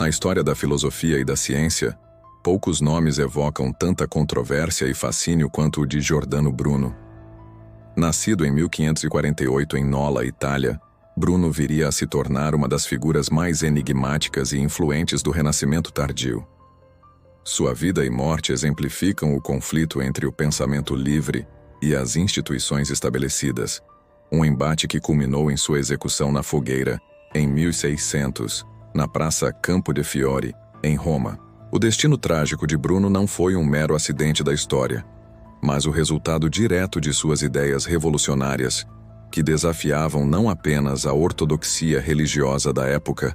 Na história da filosofia e da ciência, poucos nomes evocam tanta controvérsia e fascínio quanto o de Giordano Bruno. Nascido em 1548 em Nola, Itália, Bruno viria a se tornar uma das figuras mais enigmáticas e influentes do Renascimento tardio. Sua vida e morte exemplificam o conflito entre o pensamento livre e as instituições estabelecidas, um embate que culminou em sua execução na fogueira, em 1600, na Praça Campo de Fiori, em Roma. O destino trágico de Bruno não foi um mero acidente da história, mas o resultado direto de suas ideias revolucionárias, que desafiavam não apenas a ortodoxia religiosa da época,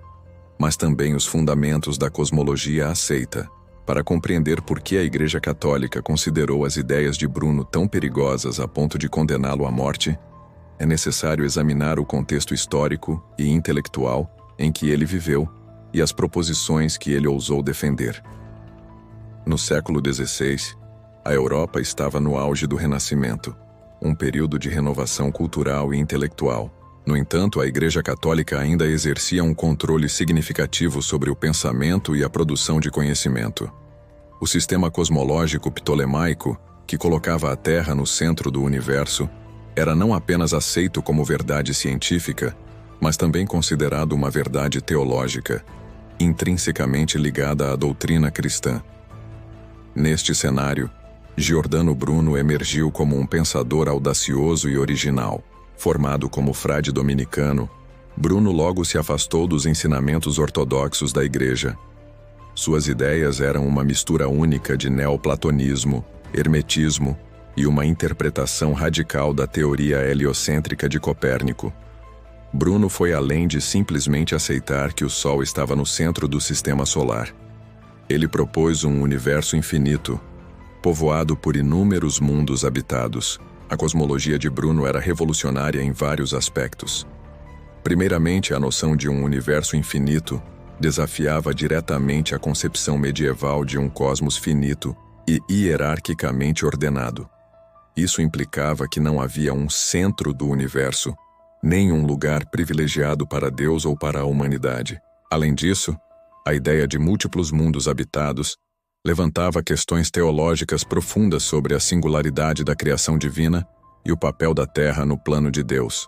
mas também os fundamentos da cosmologia aceita. Para compreender por que a Igreja Católica considerou as ideias de Bruno tão perigosas a ponto de condená-lo à morte, é necessário examinar o contexto histórico e intelectual em que ele viveu e as proposições que ele ousou defender. No século XVI, a Europa estava no auge do Renascimento, um período de renovação cultural e intelectual. No entanto, a Igreja Católica ainda exercia um controle significativo sobre o pensamento e a produção de conhecimento. O sistema cosmológico ptolemaico, que colocava a Terra no centro do universo, era não apenas aceito como verdade científica, mas também considerado uma verdade teológica, intrinsecamente ligada à doutrina cristã. Neste cenário, Giordano Bruno emergiu como um pensador audacioso e original. Formado como frade dominicano, Bruno logo se afastou dos ensinamentos ortodoxos da Igreja. Suas ideias eram uma mistura única de neoplatonismo, hermetismo e uma interpretação radical da teoria heliocêntrica de Copérnico. Bruno foi além de simplesmente aceitar que o Sol estava no centro do sistema solar. Ele propôs um universo infinito, povoado por inúmeros mundos habitados. A cosmologia de Bruno era revolucionária em vários aspectos. Primeiramente, a noção de um universo infinito desafiava diretamente a concepção medieval de um cosmos finito e hierarquicamente ordenado. Isso implicava que não havia um centro do universo, nem um lugar privilegiado para Deus ou para a humanidade. Além disso, a ideia de múltiplos mundos habitados levantava questões teológicas profundas sobre a singularidade da criação divina e o papel da Terra no plano de Deus.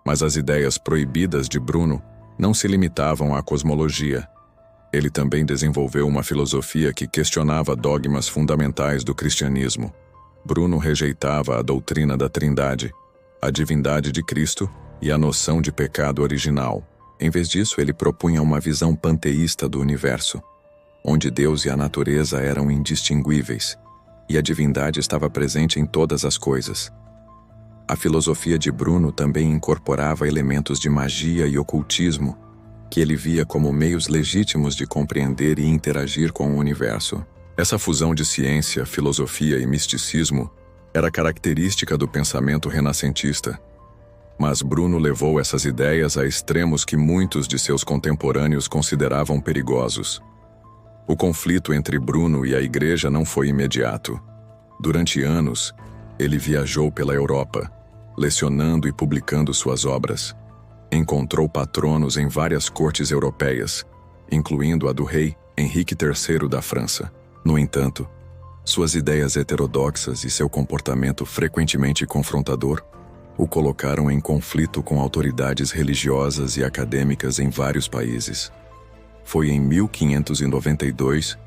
Mas as ideias proibidas de Bruno não se limitavam à cosmologia. Ele também desenvolveu uma filosofia que questionava dogmas fundamentais do cristianismo. Bruno rejeitava a doutrina da Trindade, a divindade de Cristo e a noção de pecado original. Em vez disso, ele propunha uma visão panteísta do universo, onde Deus e a natureza eram indistinguíveis, e a divindade estava presente em todas as coisas. A filosofia de Bruno também incorporava elementos de magia e ocultismo, que ele via como meios legítimos de compreender e interagir com o universo. Essa fusão de ciência, filosofia e misticismo era característica do pensamento renascentista. Mas Bruno levou essas ideias a extremos que muitos de seus contemporâneos consideravam perigosos. O conflito entre Bruno e a Igreja não foi imediato. Durante anos, ele viajou pela Europa, lecionando e publicando suas obras. Encontrou patronos em várias cortes europeias, incluindo a do rei Henrique III da França. No entanto, suas ideias heterodoxas e seu comportamento frequentemente confrontador o colocaram em conflito com autoridades religiosas e acadêmicas em vários países. Foi em 1592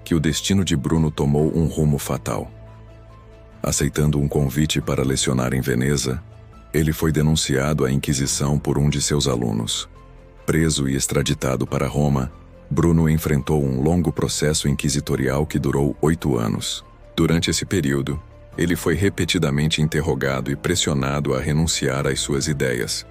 que o destino de Bruno tomou um rumo fatal. Aceitando um convite para lecionar em Veneza, ele foi denunciado à Inquisição por um de seus alunos. Preso e extraditado para Roma, Bruno enfrentou um longo processo inquisitorial que durou 8 anos. Durante esse período, ele foi repetidamente interrogado e pressionado a renunciar às suas ideias.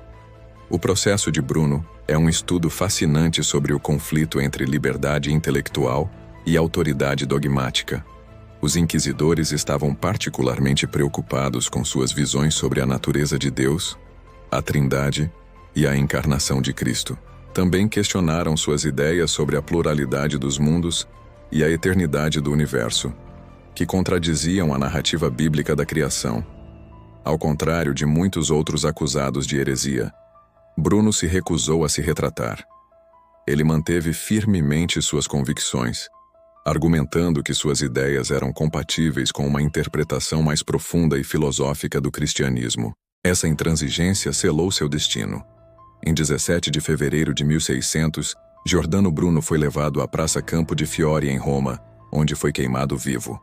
O processo de Bruno é um estudo fascinante sobre o conflito entre liberdade intelectual e autoridade dogmática. Os inquisidores estavam particularmente preocupados com suas visões sobre a natureza de Deus, a Trindade e a encarnação de Cristo. Também questionaram suas ideias sobre a pluralidade dos mundos e a eternidade do universo, que contradiziam a narrativa bíblica da criação. Ao contrário de muitos outros acusados de heresia, Bruno se recusou a se retratar. Ele manteve firmemente suas convicções, argumentando que suas ideias eram compatíveis com uma interpretação mais profunda e filosófica do cristianismo. Essa intransigência selou seu destino. Em 17 de fevereiro de 1600, Giordano Bruno foi levado à Praça Campo de Fiori, em Roma, onde foi queimado vivo.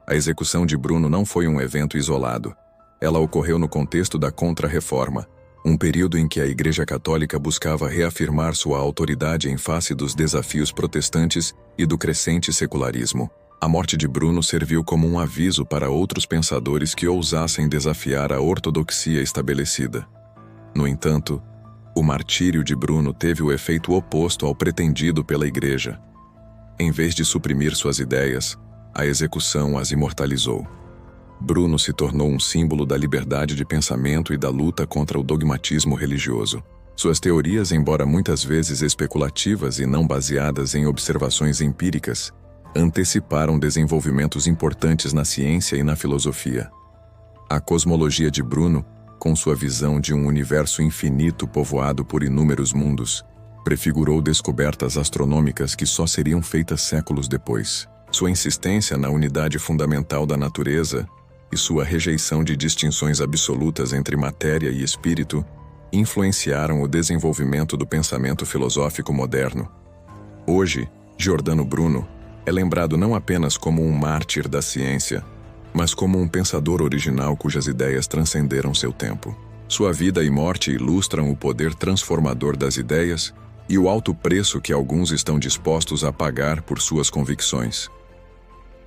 A execução de Bruno não foi um evento isolado. Ela ocorreu no contexto da Contra-Reforma, um período em que a Igreja Católica buscava reafirmar sua autoridade em face dos desafios protestantes e do crescente secularismo. A morte de Bruno serviu como um aviso para outros pensadores que ousassem desafiar a ortodoxia estabelecida. No entanto, o martírio de Bruno teve o efeito oposto ao pretendido pela Igreja. Em vez de suprimir suas ideias, a execução as imortalizou. Bruno se tornou um símbolo da liberdade de pensamento e da luta contra o dogmatismo religioso. Suas teorias, embora muitas vezes especulativas e não baseadas em observações empíricas, anteciparam desenvolvimentos importantes na ciência e na filosofia. A cosmologia de Bruno, com sua visão de um universo infinito povoado por inúmeros mundos, prefigurou descobertas astronômicas que só seriam feitas séculos depois. Sua insistência na unidade fundamental da natureza e sua rejeição de distinções absolutas entre matéria e espírito influenciaram o desenvolvimento do pensamento filosófico moderno. Hoje, Giordano Bruno é lembrado não apenas como um mártir da ciência, mas como um pensador original cujas ideias transcenderam seu tempo. Sua vida e morte ilustram o poder transformador das ideias e o alto preço que alguns estão dispostos a pagar por suas convicções.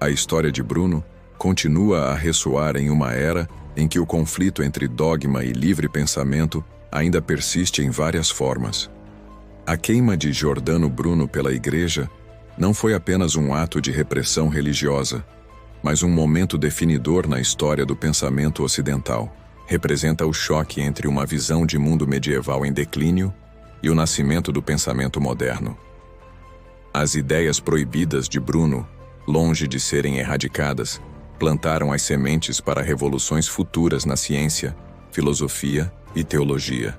A história de Bruno continua a ressoar em uma era em que o conflito entre dogma e livre pensamento ainda persiste em várias formas. A queima de Giordano Bruno pela Igreja não foi apenas um ato de repressão religiosa, mas um momento definidor na história do pensamento ocidental. Representa o choque entre uma visão de mundo medieval em declínio e o nascimento do pensamento moderno. As ideias proibidas de Bruno, longe de serem erradicadas, plantaram as sementes para revoluções futuras na ciência, filosofia e teologia.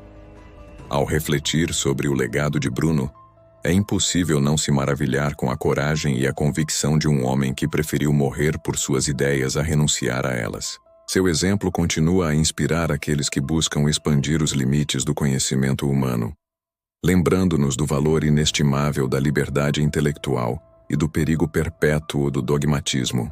Ao refletir sobre o legado de Bruno, é impossível não se maravilhar com a coragem e a convicção de um homem que preferiu morrer por suas ideias a renunciar a elas. Seu exemplo continua a inspirar aqueles que buscam expandir os limites do conhecimento humano, lembrando-nos do valor inestimável da liberdade intelectual e do perigo perpétuo do dogmatismo.